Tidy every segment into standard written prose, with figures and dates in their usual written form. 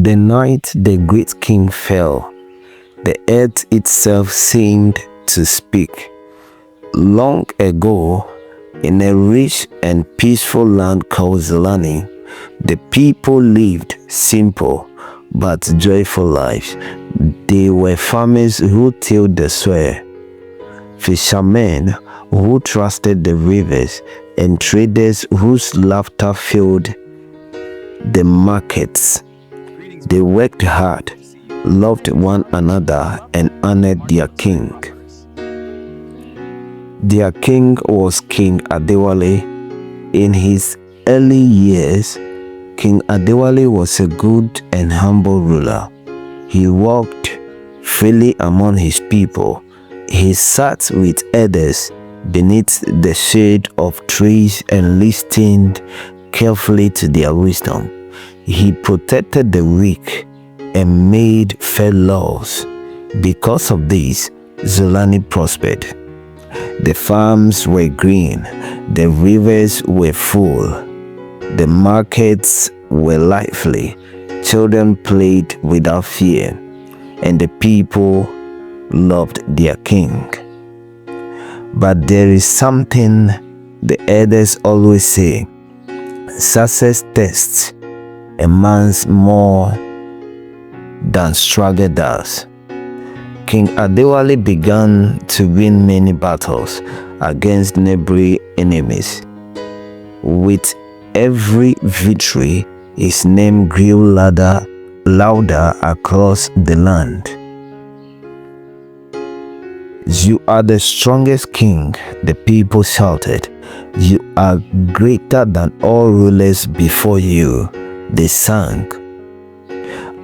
The night the great king fell, the earth itself seemed to speak. Long ago, in a rich and peaceful land called Zelani, the people lived simple but joyful lives. They were farmers who tilled the soil, fishermen who trusted the rivers, and traders whose laughter filled the markets. They worked hard, loved one another, and honored their king. Their king was King Adewale. In his early years, King Adewale was a good and humble ruler. He walked freely among his people. He sat with others beneath the shade of trees and listened carefully to their wisdom. He protected the weak and made fair laws. Because of this, Zelani prospered. The farms were green, the rivers were full, the markets were lively, children played without fear, and the people loved their king. But there is something the elders always say: success tests a man's more than struggle does. King Adewale began to win many battles against neighboring enemies. With every victory, his name grew louder across the land. "You are the strongest king," the people shouted. "You are greater than all rulers before you," they sang.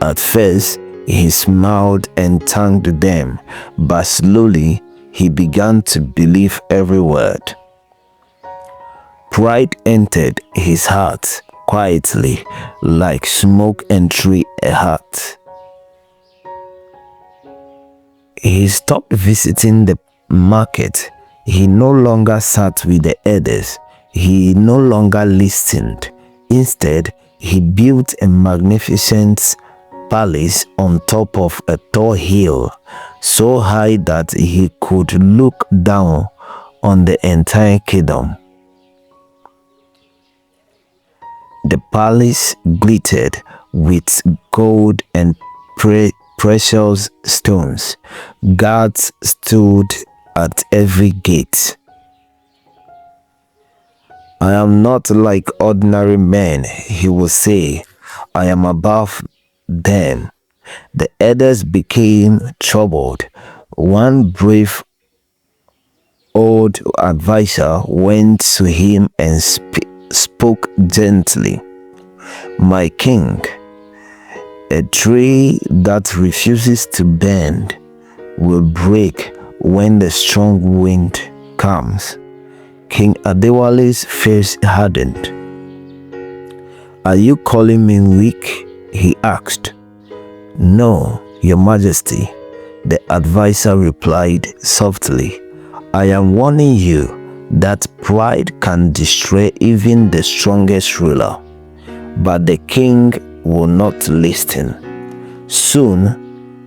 At first, he smiled and thanked them, but slowly he began to believe every word. Pride entered his heart quietly, like smoke entering a heart. He stopped visiting the market. He no longer sat with the elders. He no longer listened. Instead, he built a magnificent palace on top of a tall hill, so high that he could look down on the entire kingdom. The palace glittered with gold and precious stones. Guards stood at every gate. "I am not like ordinary men," he would say. "I am above them." The elders became troubled. One brave old advisor went to him and spoke gently. "My king, a tree that refuses to bend will break when the strong wind comes." King Adewale's face hardened. "Are you calling me weak?" he asked. "No, Your Majesty," the advisor replied softly. "I am warning you that pride can destroy even the strongest ruler." But the king would not listen. Soon,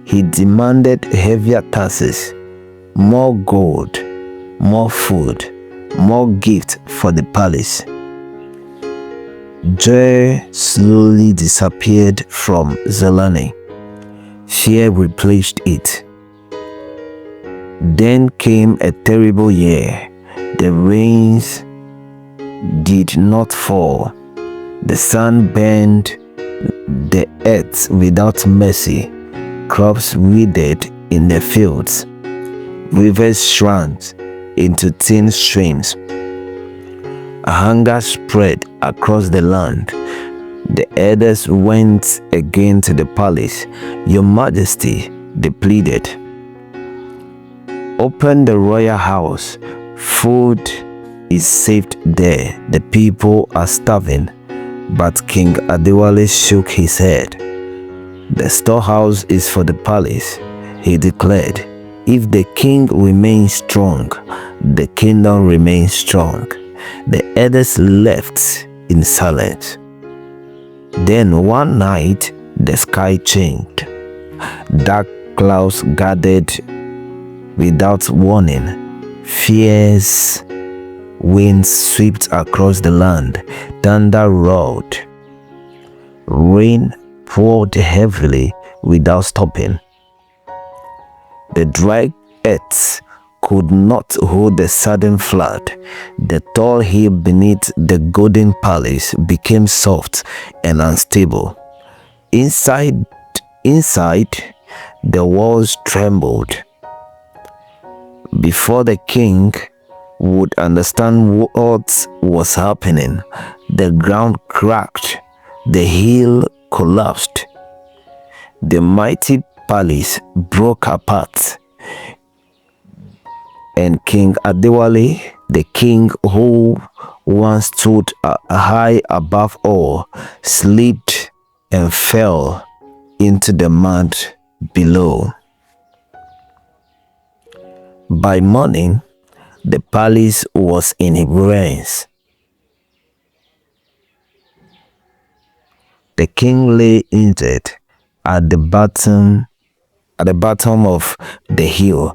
he demanded heavier taxes, more gold, more food, more gifts for the palace. Joy slowly disappeared from Zelani. Fear replaced it. Then came a terrible year. The rains did not fall. The sun burned the earth without mercy. Crops withered in the fields. Rivers shrank into thin streams. Hunger spread across the land. The elders went again to the palace. "Your Majesty," they pleaded, "open the royal house. Food is saved there. The people are starving." But King Adewale shook his head. "The storehouse is for the palace," he declared. "If the king remains strong, the kingdom remains strong." The elders left in silence. Then one night, the sky changed. Dark clouds gathered without warning. Fierce winds swept across the land. Thunder roared. Rain poured heavily without stopping. The dry earth could not hold the sudden flood. The tall hill beneath the golden palace became soft and unstable. Inside, the walls trembled. Before the king would understand what was happening, the ground cracked, the hill collapsed. The mighty palace broke apart, and King Adewale, the king who once stood high above all, slipped and fell into the mud below. By morning, the palace was in ruins. The king lay injured at the bottom of the hill.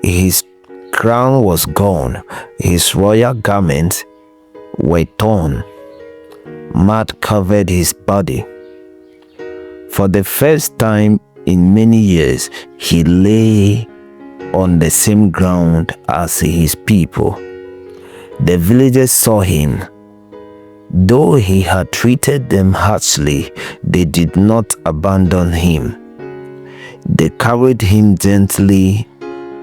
His crown was gone. His royal garments were torn. Mud covered his body. For the first time in many years, he lay on the same ground as his people. The villagers saw him. Though he had treated them harshly, they did not abandon him. They carried him gently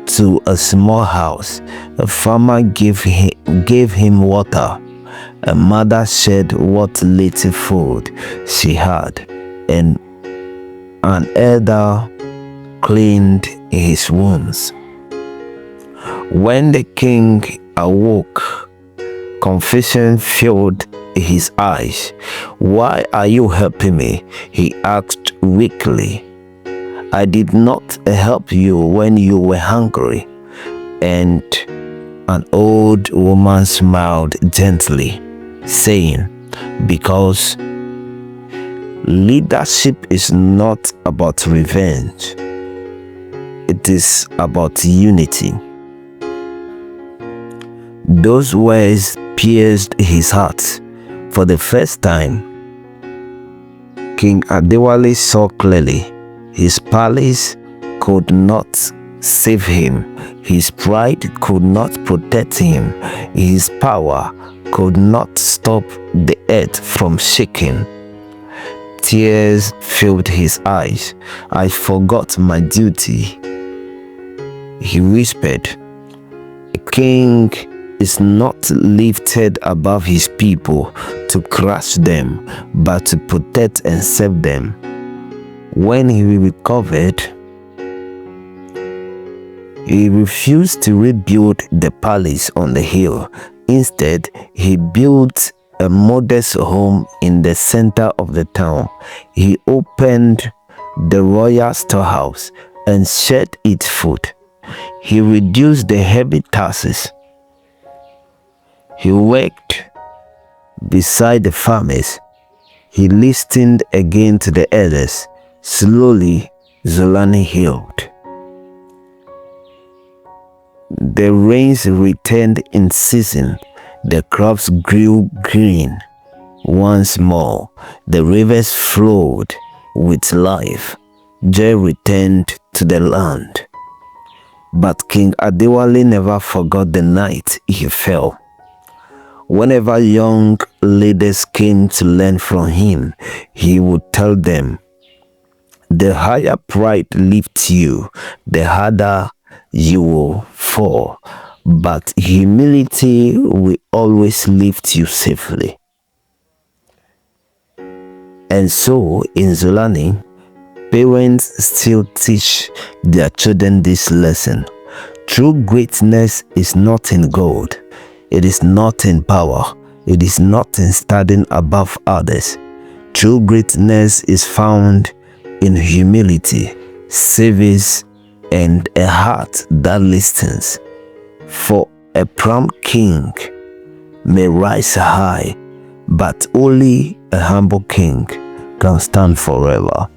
to a small house. A farmer gave him water. A mother shared what little food she had, and an elder cleaned his wounds. When the king awoke, confusion filled his eyes. "Why are you helping me?" he asked weakly. "I did not help you when you were hungry." And an old woman smiled gently, saying, "Because leadership is not about revenge. It is about unity." Those words pierced his heart. For the first time, King Adewale saw clearly. His palace could not save him. His pride could not protect him. His power could not stop the earth from shaking. Tears filled his eyes. "I forgot my duty," he whispered. "A king is not lifted above his people to crush them, but to protect and serve them." When he recovered, he refused to rebuild the palace on the hill. Instead, he built a modest home in the center of the town. He opened the royal storehouse and shared its food. He reduced the heavy taxes. He worked beside the farmers. He listened again to the elders. Slowly, Zolani healed. The rains returned in season. The crops grew green once more. The rivers flowed with life. Joy returned to the land. But King Adewale never forgot the night he fell. Whenever young leaders came to learn from him, he would tell them, "The higher pride lifts you, the harder you will fall. But humility will always lift you safely." And so, in Zolani, parents still teach their children this lesson. True greatness is not in gold. It is not in power. It is not in standing above others. True greatness is found in humility, service, and a heart that listens. For a proud king may rise high, but only a humble king can stand forever.